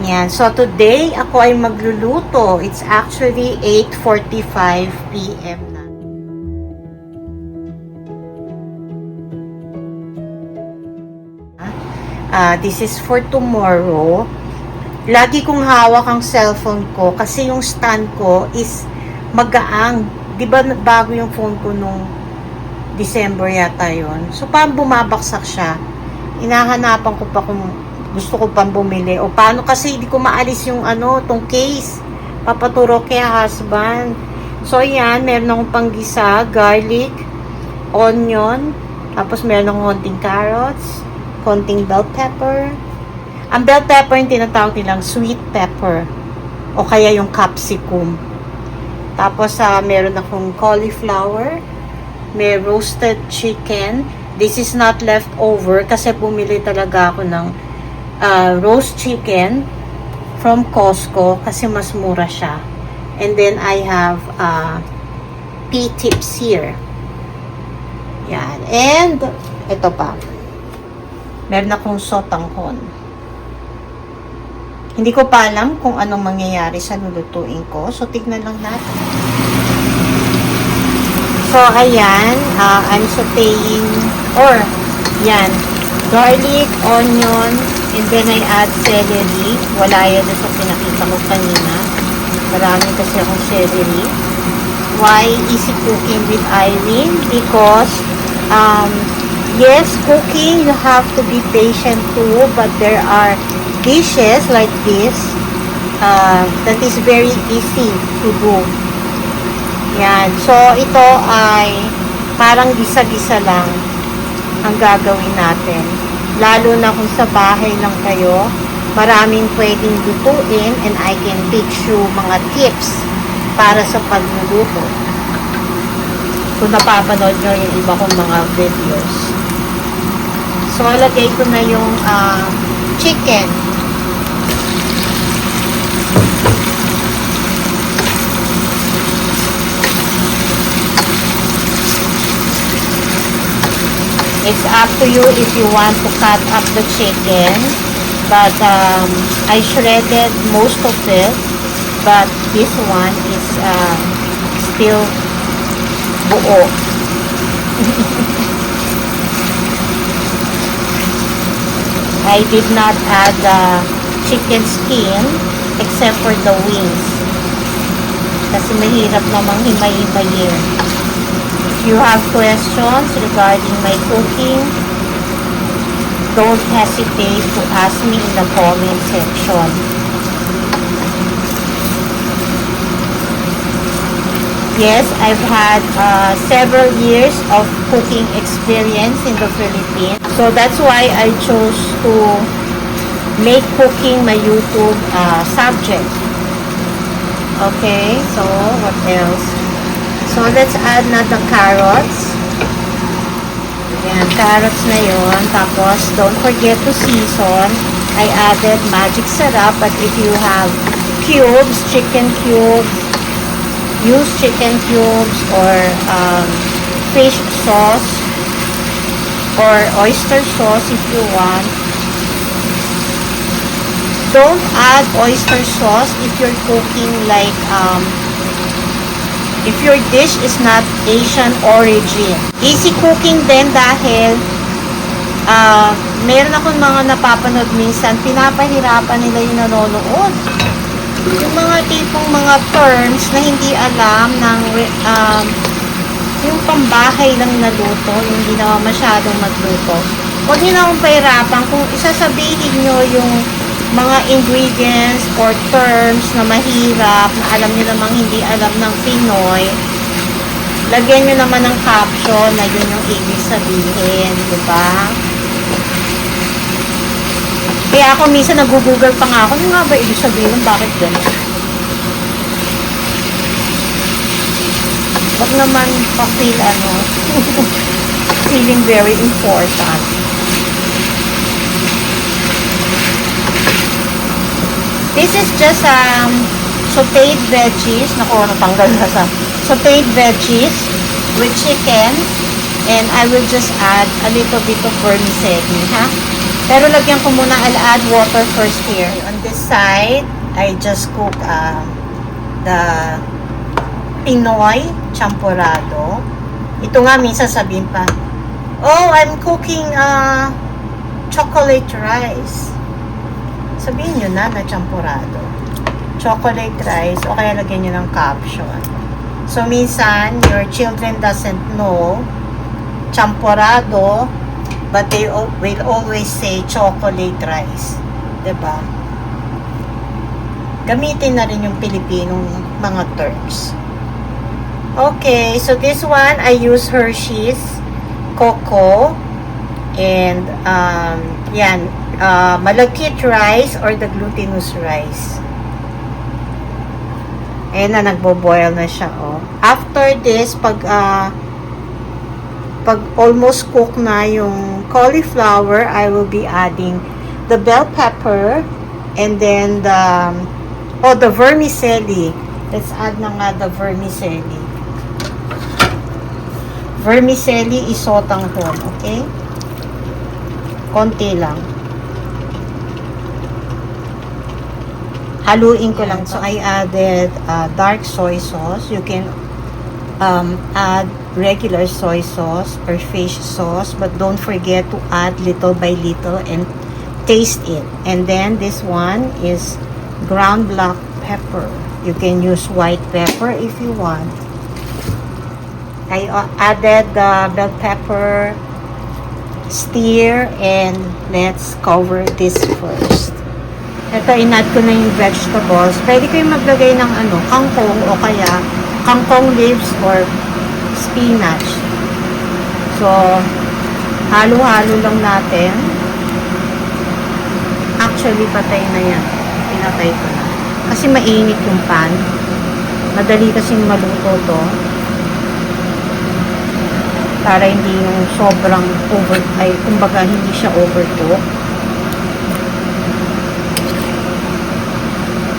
Yan. So, today, ako ay magluluto. It's actually 8:45 p.m. na. This is for tomorrow. Lagi kong hawak ang cellphone ko kasi yung stand ko is magaang. Di ba bago yung phone ko nung December yata yun? So, parang bumabaksak siya. Inahanapan ko pa kung gusto ko pang bumili o paano kasi hindi ko maalis yung tong case. Papaturo kay husband. So, yan. Meron akong panggisa, garlic, onion, tapos meron akong konting carrots, konting bell pepper. Ang bell pepper yung tinatawag nilang sweet pepper o kaya yung capsicum. Tapos, meron akong cauliflower, may roasted chicken. This is not leftover kasi bumili talaga ako ng roast chicken from Costco kasi mas mura siya. And then I have pea tips here. Yan. And ito pa. Meron akong sotanghon. Hindi ko pa alam kung anong mangyayari sa lulutuin ko. So, tignan lang natin. So, ayan. I'm sauteing yan. Garlic, onion, and then I add celery. Wala yan sa pinakita ko kanina. Marami kasi akong celery. Why easy cooking with Irene? Because, yes, cooking, you have to be patient too, but there are dishes like this that is very easy to do. Yan. So, ito ay parang gisa-gisa lang ang gagawin natin. Lalo na kung sa bahay lang kayo, maraming pwedeng lutuin and I can teach you mga tips para sa pagluluto. Kung napapanood nyo yung iba kong mga videos. So, lagay ko na yung chicken. It's up to you if you want to cut up the chicken. But I shredded most of it. But this one is still buo. I did not add chicken skin except for the wings. Kasi mahirap namang himay-himayin. If you have questions regarding my cooking, don't hesitate to ask me in the comment section. Yes, I've had several years of cooking experience in the Philippines. So that's why I chose to make cooking my YouTube subject. Okay, so what else? So, let's add na the carrots. Ayan, carrots na yun. Tapos, don't forget to season. I added magic syrup, but if you have cubes, chicken cubes, use chicken cubes or fish sauce or oyster sauce if you want. Don't add oyster sauce if you're cooking like if your dish is not Asian origin. Easy cooking din dahil meron akong mga napapanood minsan, pinapahirapan nila yung nanonood. Yung mga tipong mga terms na hindi alam ng yung pambahay lang na luto, yung hindi naman masyadong magluto. Huwag nyo na akong pahirapan kung isasabihin nyo yung mga ingredients or terms na mahirap, na alam nyo namang hindi alam ng Pinoy, lagyan nyo naman ng caption na yun yung ibig sabihin, diba? Kaya ako minsan nag-google pa nga ako, ano nga ba ibig sabihin, bakit gano'n? Wag naman pa-feel feeling very important. This is just sauteed veggies. Naku, natanggal na sa sauteed veggies with chicken. And I will just add a little bit of vermicelli, ha? Pero lagyan ko muna, I'll add water first here. On this side, I just cook the Pinoy champurrado. Ito nga, minsan sabihin pa, oh, I'm cooking chocolate rice. Sabihin nyo na champurrado. Chocolate rice, o kaya lagyan nyo ng caption. So, minsan, your children doesn't know champurrado, but they will always say chocolate rice. Diba? Gamitin na rin yung Pilipinong mga terms. Okay, so this one, I use Hershey's Cocoa. And, yan, malagkit rice or the glutinous rice. Ayan na, nagbo-boil na siya, oh. After this, pag almost cook na yung cauliflower, I will be adding the bell pepper and then the vermicelli. Let's add na nga the vermicelli. Vermicelli, isotang hon, okay? Konti lang. Haluin ko lang. So, I added dark soy sauce. You can add regular soy sauce or fish sauce, but don't forget to add little by little and taste it. And then, this one is ground black pepper. You can use white pepper if you want. I added the bell pepper, stir, and let's cover this first. Ito, in-add ko na yung vegetables. Pwede kayong maglagay ng kangkong o kaya kangkong leaves or spinach. So, halo-halo lang natin. Actually, patay na yan. Pinatay ko na. Kasi mainit yung pan. Madali kasing maluto to. Para hindi yung sobrang kumbaga hindi siya overcook.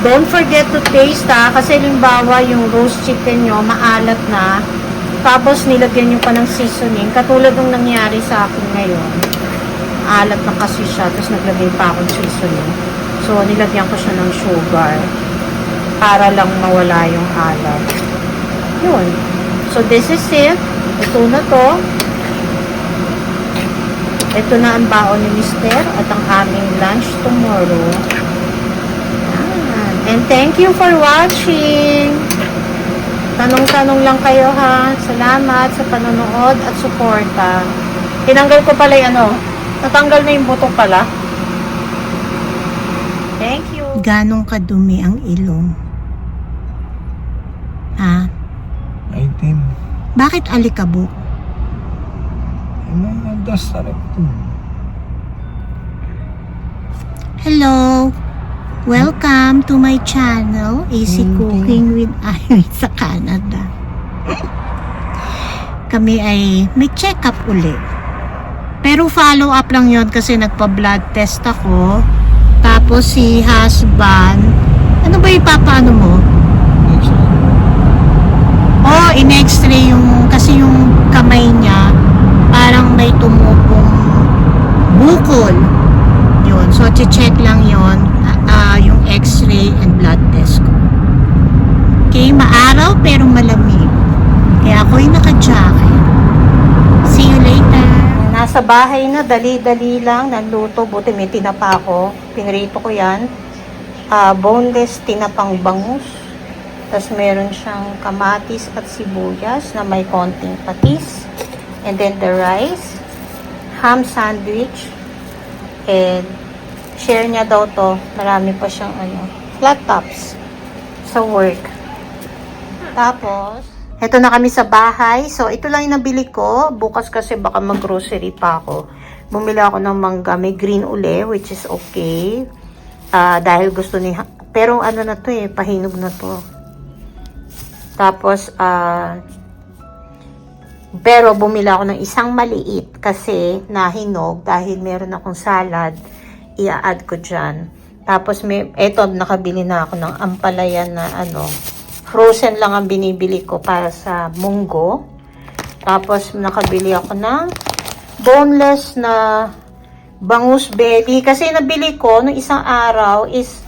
Don't forget to taste kasi limbawa yung roast chicken nyo, maalat na. Tapos nilagyan nyo pa ng seasoning. Katulad ng nangyari sa akin ngayon. Alat na kasi siya, tapos naglagay pa akong seasoning. So, nilagyan ko siya ng sugar para lang mawala yung alat. Yun. So, this is it. Ito na to. Ito na ang baon ni Mister at ang aming lunch tomorrow. And thank you for watching. Tanong-tanong lang kayo ha. Salamat sa panonood at suporta. Tinanggal ko pala yung natanggal na yung buto pala. Thank you. Ganong kadumi ang ilong? Ha? Item. Bakit alikabok? Das sarap to. Hello. Welcome to my channel, Easy Cooking with Irene sa Canada. Kami ay may check-up uli. Pero follow up lang yon kasi nagpa-blood test ako. Tapos si husband, ano ba ipapaano mo? Oh, in-x-ray kasi yung kamay niya, parang may tumupong bukol. Yun, so check lang yon. Yung x-ray and blood test ko. Okay, maaraw pero malamig. Kaya ako'y naka-jacket. See you later. Nasa bahay na, dali-dali lang, nagluto. Buti may tinapa ako. Pinrito ko yan. Boneless tinapang bangus. Tapos meron siyang kamatis at sibuyas na may konting patis. And then the rice. Ham sandwich. And share niya daw to. Marami pa siyang flat tops sa work. Tapos, eto na kami sa bahay. So, ito lang yung nabili ko. Bukas kasi baka mag-grocery pa ako. Bumili ako ng mangga. May green uli, which is okay. Dahil gusto ni... Pero na to pahinog na to. Tapos, pero bumili ako ng isang maliit kasi nahinog dahil meron akong salad. I-add ko dyan. Tapos, eto, nakabili na ako ng ampalaya na frozen lang ang binibili ko para sa munggo. Tapos, nakabili ako ng boneless na Bangus belly. Kasi nabili ko nung isang araw is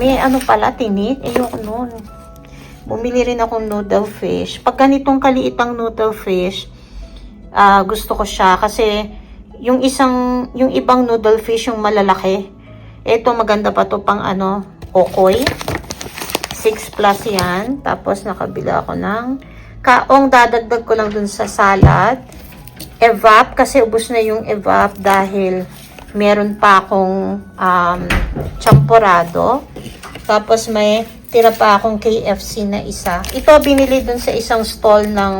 may ano pala, tinik. Ayoko nun. Bumili rin akong noodle fish. Pag ganitong kaliitang noodle fish, gusto ko siya kasi yung ibang noodle fish yung malalaki. Ito maganda pa to pang ano, okoy. 6 plus yan. Tapos nakabila ako ng kaong, dadagdag ko lang dun sa salad. Evap, kasi ubos na yung evap dahil meron pa akong champorado. Tapos may tira pa akong KFC na isa. Ito binili dun sa isang stall ng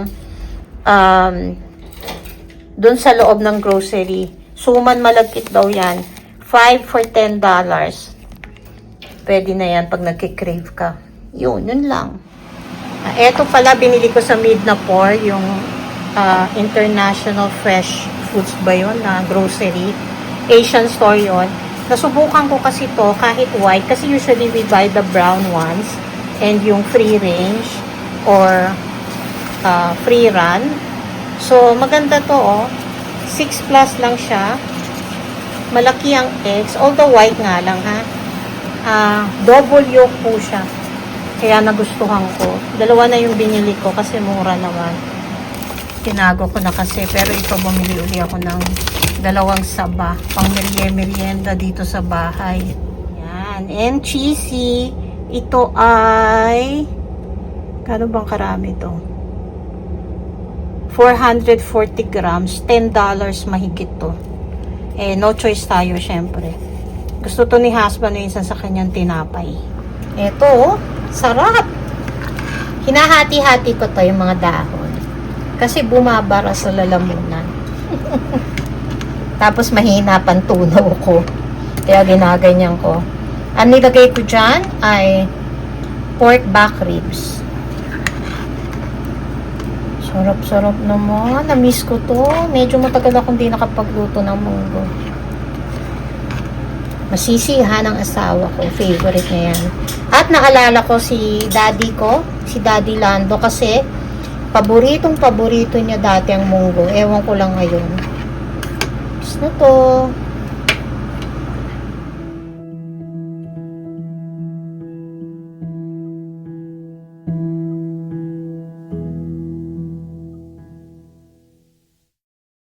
dun sa loob ng grocery. Suman malagkit daw yan. 5 for $10. Pwede na yan pag nagkikrave ka. Yun lang. Eto pala, binili ko sa Midnapore, yung International Fresh Foods ba yun, na grocery. Asian store yun. Nasubukan ko kasi to kahit white, kasi usually we buy the brown ones and yung free range or free run. So, maganda to, oh. 6 plus lang siya. Malaki ang eggs, although white nga lang, ha. Double yolk po siya. Kaya nagustuhan ko. Dalawa na yung binili ko kasi mura naman. Tinago ko na kasi, pero ito bumili uli ako ng 2 saba. Pang merienda dito sa bahay. Yan. And cheesy. Ito ay kano bang karami to? 440 grams. $10 mahigit to. No choice tayo, syempre. Gusto to ni husband minsan sa kanyang tinapay. Ito, sarap. Hinahati-hati ko to yung mga dahon. Kasi bumabara sa lalamunan. Tapos mahina pang tunaw ko. Kaya ginaganyan ko. Ang nilagay ko dyan ay pork back ribs. Sarap-sarap naman. Na-miss ko to. Medyo matagal akong di nakapagluto ng munggo. Masisihan ang asawa ko. Favorite niya yan. At naalala ko si daddy ko, si Daddy Lando, kasi paboritong-paborito niya dati ang munggo. Ewan ko lang ngayon. Tapos na to.